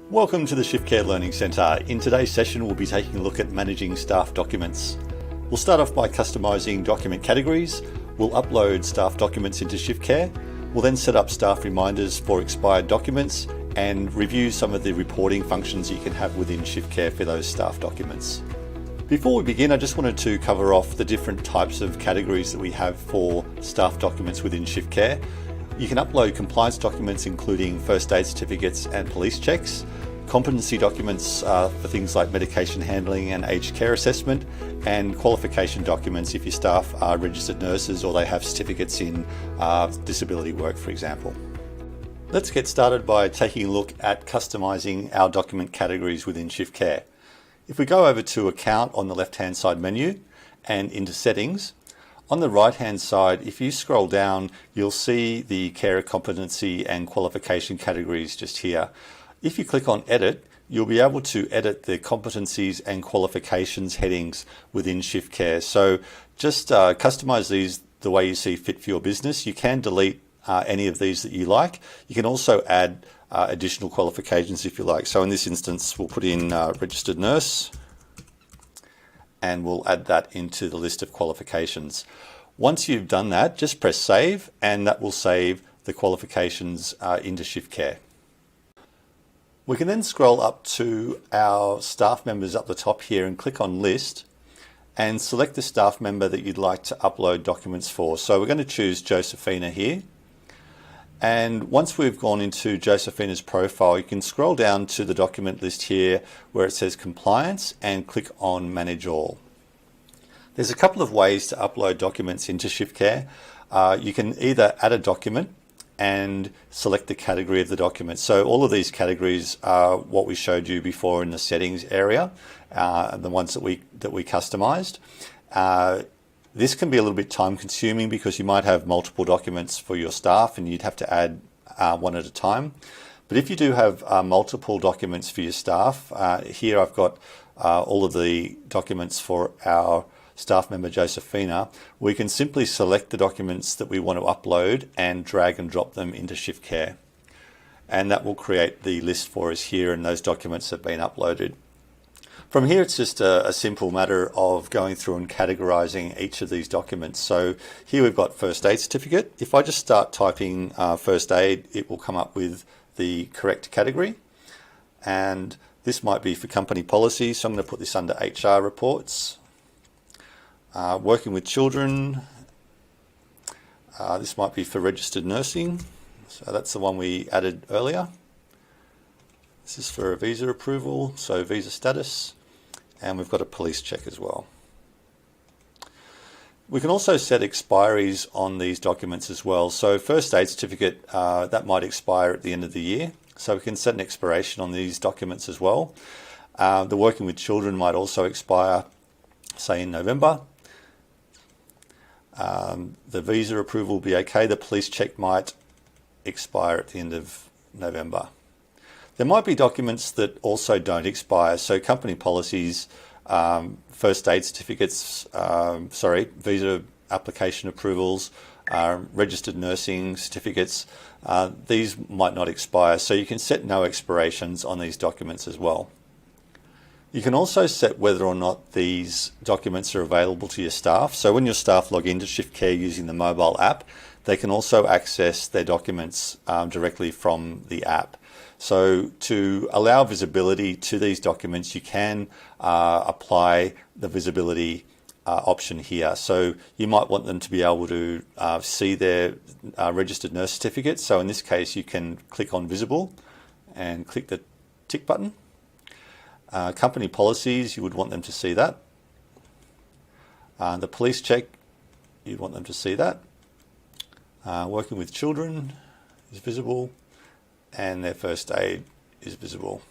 Welcome to the ShiftCare Learning Centre. In today's session, we'll be taking a look at managing staff documents. We'll start off by customising document categories. We'll upload staff documents into ShiftCare. We'll then set up staff reminders for expired documents and review some of the reporting functions you can have within ShiftCare for those staff documents. Before we begin, I just wanted to cover off the different types of categories that we have for staff documents within ShiftCare. You can upload compliance documents including first aid certificates and police checks, competency documents for things like medication handling and aged care assessment, and qualification documents if your staff are registered nurses or they have certificates in disability work, for example. Let's get started by taking a look at customising our document categories within ShiftCare. If we go over to Account on the left-hand side menu and into Settings, on the right-hand side, if you scroll down, you'll see the carer competency and qualification categories just here. If you click on Edit, you'll be able to edit the competencies and qualifications headings within ShiftCare. So just customize these the way you see fit for your business. You can delete any of these that you like. You can also add additional qualifications if you like. So in this instance, we'll put in registered nurse, and we'll add that into the list of qualifications. Once you've done that, just press Save, and that will save the qualifications into ShiftCare. We can then scroll up to our staff members up the top here and click on List and select the staff member that you'd like to upload documents for. So we're going to choose Josephina here. And once we've gone into Josephina's profile, you can scroll down to the document list here where it says Compliance and click on Manage All. There's a couple of ways to upload documents into ShiftCare. You can either add a document and select the category of the document. So all of these categories are what we showed you before in the settings area, the ones that we customized. This can be a little bit time consuming because you might have multiple documents for your staff and you'd have to add one at a time. But if you do have multiple documents for your staff, here I've got all of the documents for our staff member Josephina. We can simply select the documents that we want to upload and drag and drop them into ShiftCare. And that will create the list for us here, and those documents have been uploaded. From here, it's just a simple matter of going through and categorizing each of these documents. So here we've got first aid certificate. If I just start typing first aid, it will come up with the correct category. And this might be for company policy, so I'm going to put this under HR reports. Working with children, this might be for registered nursing. So that's the one we added earlier. This is for a visa approval, so visa status. And we've got a police check as well. We can also set expiries on these documents as well. So first aid certificate, that might expire at the end of the year. So we can set an expiration on these documents as well. The working with children might also expire, say in November. The visa approval will be okay. The police check might expire at the end of November. There might be documents that also don't expire. So company policies, first aid certificates, visa application approvals, registered nursing certificates, these might not expire. So you can set no expirations on these documents as well. You can also set whether or not these documents are available to your staff. So when your staff log into ShiftCare using the mobile app, they can also access their documents directly from the app. So to allow visibility to these documents, you can apply the visibility option here. So you might want them to be able to see their registered nurse certificate. So in this case, you can click on Visible and click the tick button. Company policies, you would want them to see that. The police check, you'd want them to see that. Working with children is visible, and their first aid is visible.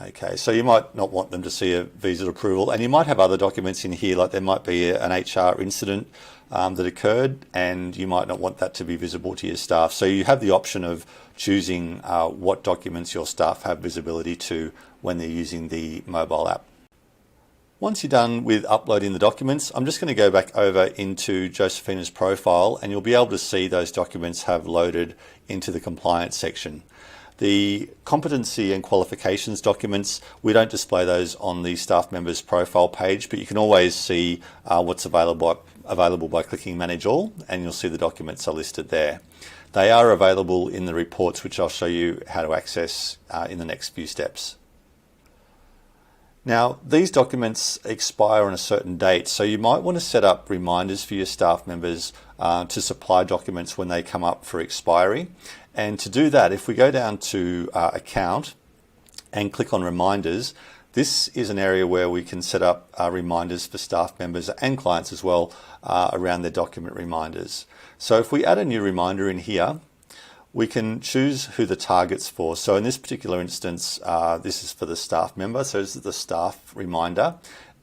Okay, so you might not want them to see a visa approval, and you might have other documents in here, like there might be an HR incident that occurred, and you might not want that to be visible to your staff. So you have the option of choosing what documents your staff have visibility to when they're using the mobile app. Once you're done with uploading the documents, I'm just going to go back over into Josephina's profile, and you'll be able to see those documents have loaded into the compliance section. The competency and qualifications documents, we don't display those on the staff member's profile page, but you can always see what's available by clicking Manage All, and you'll see the documents are listed there. They are available in the reports, which I'll show you how to access in the next few steps. Now, these documents expire on a certain date, so you might want to set up reminders for your staff members to supply documents when they come up for expiry. And to do that, if we go down to Account and click on Reminders, this is an area where we can set up reminders for staff members and clients as well around their document reminders. So if we add a new reminder in here, we can choose who the target's for. So in this particular instance, this is for the staff member, so this is the staff reminder.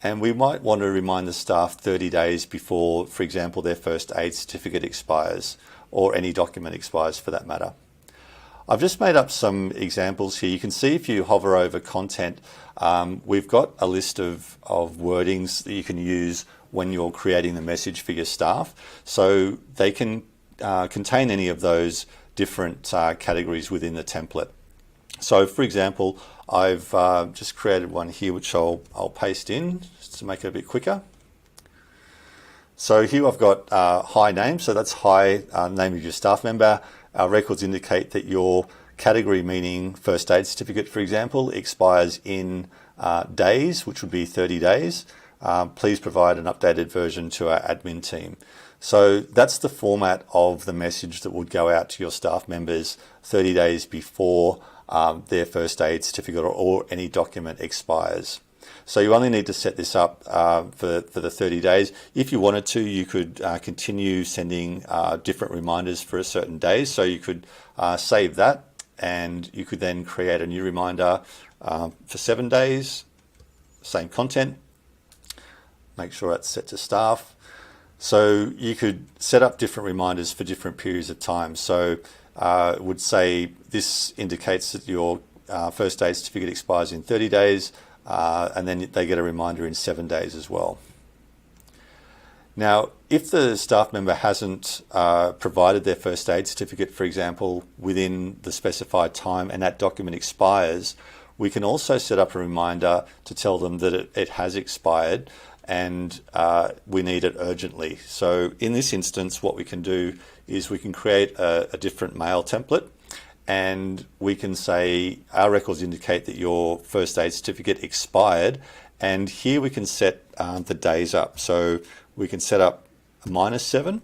And we might want to remind the staff 30 days before, for example, their first aid certificate expires, or any document expires for that matter. I've just made up some examples here. You can see if you hover over content, we've got a list of wordings that you can use when you're creating the message for your staff. So they can contain any of those different categories within the template. So for example, I've just created one here which I'll paste in just to make it a bit quicker. So here I've got hi name, so that's hi name of your staff member. Our records indicate that your category, meaning first aid certificate, for example, expires in days, which would be 30 days. Please provide an updated version to our admin team. So that's the format of the message that would go out to your staff members 30 days before their first aid certificate or any document expires. So you only need to set this up for the 30 days. If you wanted to, you could continue sending different reminders for a certain day. So you could save that, and you could then create a new reminder for 7 days, same content, make sure that's set to staff. So you could set up different reminders for different periods of time. So it would say this indicates that your first aid certificate expires in 30 days, and then they get a reminder in 7 days as well. Now, if the staff member hasn't provided their first aid certificate, for example, within the specified time and that document expires, we can also set up a reminder to tell them that it has expired and we need it urgently. So in this instance, what we can do is we can create a different mail template, and we can say our records indicate that your first aid certificate expired, and here we can set the days up. So we can set up -7,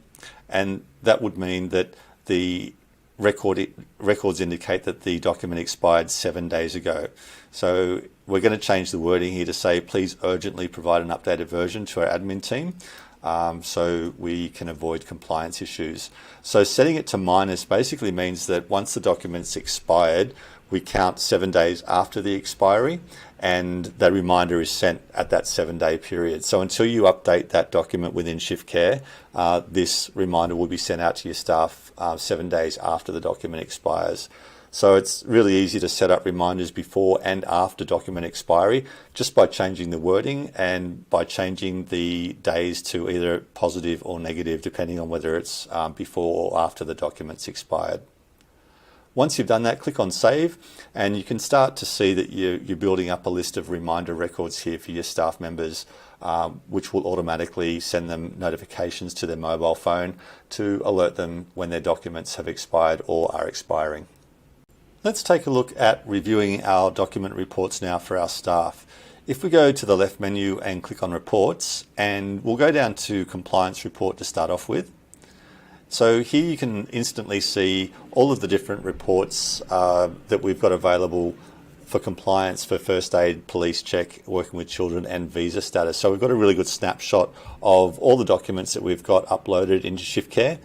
and that would mean that the records indicate that the document expired 7 days ago. So we're going to change the wording here to say, please urgently provide an updated version to our admin team, so we can avoid compliance issues. So setting it to minus basically means that once the document's expired, we count 7 days after the expiry, and that reminder is sent at that 7-day period. So until you update that document within ShiftCare, this reminder will be sent out to your staff 7 days after the document expires. So it's really easy to set up reminders before and after document expiry just by changing the wording and by changing the days to either positive or negative, depending on whether it's before or after the document's expired. Once you've done that, click on Save, and you can start to see that you're building up a list of reminder records here for your staff members, which will automatically send them notifications to their mobile phone to alert them when their documents have expired or are expiring. Let's take a look at reviewing our document reports now for our staff. If we go to the left menu and click on Reports, and we'll go down to Compliance Report to start off with. So here you can instantly see all of the different reports that we've got available for compliance for first aid, police check, working with children, and visa status. So we've got a really good snapshot of all the documents that we've got uploaded into ShiftCare,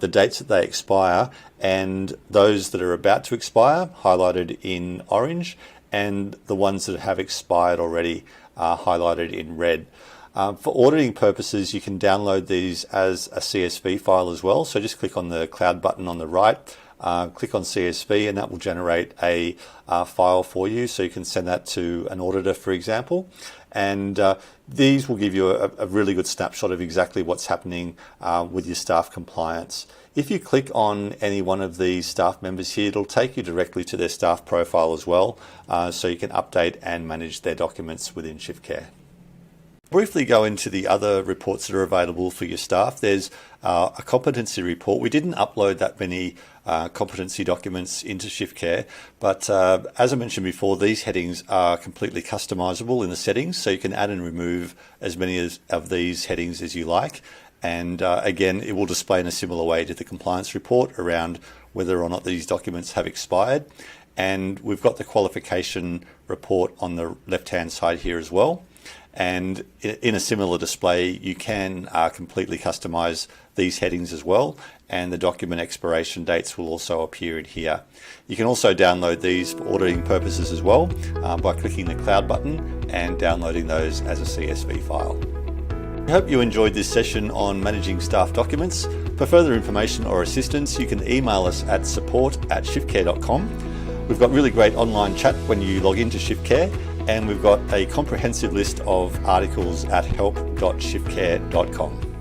the dates that they expire, and those that are about to expire, highlighted in orange, and the ones that have expired already, highlighted in red. For auditing purposes, you can download these as a CSV file as well. So just click on the cloud button on the right, click on CSV, and that will generate a file for you. So you can send that to an auditor, for example. And these will give you a really good snapshot of exactly what's happening with your staff compliance. If you click on any one of these staff members here, it'll take you directly to their staff profile as well, so you can update and manage their documents within ShiftCare. Briefly go into the other reports that are available for your staff. There's a competency report. We didn't upload that many competency documents into ShiftCare, but as I mentioned before, these headings are completely customizable in the settings, so you can add and remove as many of these headings as you like. And again, it will display in a similar way to the compliance report around whether or not these documents have expired. And we've got the qualification report on the left-hand side here as well. And in a similar display, you can completely customize these headings as well. And the document expiration dates will also appear in here. You can also download these for auditing purposes as well by clicking the cloud button and downloading those as a CSV file. I hope you enjoyed this session on managing staff documents. For further information or assistance, you can email us at support@shiftcare.com. We've got really great online chat when you log into ShiftCare, and we've got a comprehensive list of articles at help.shiftcare.com.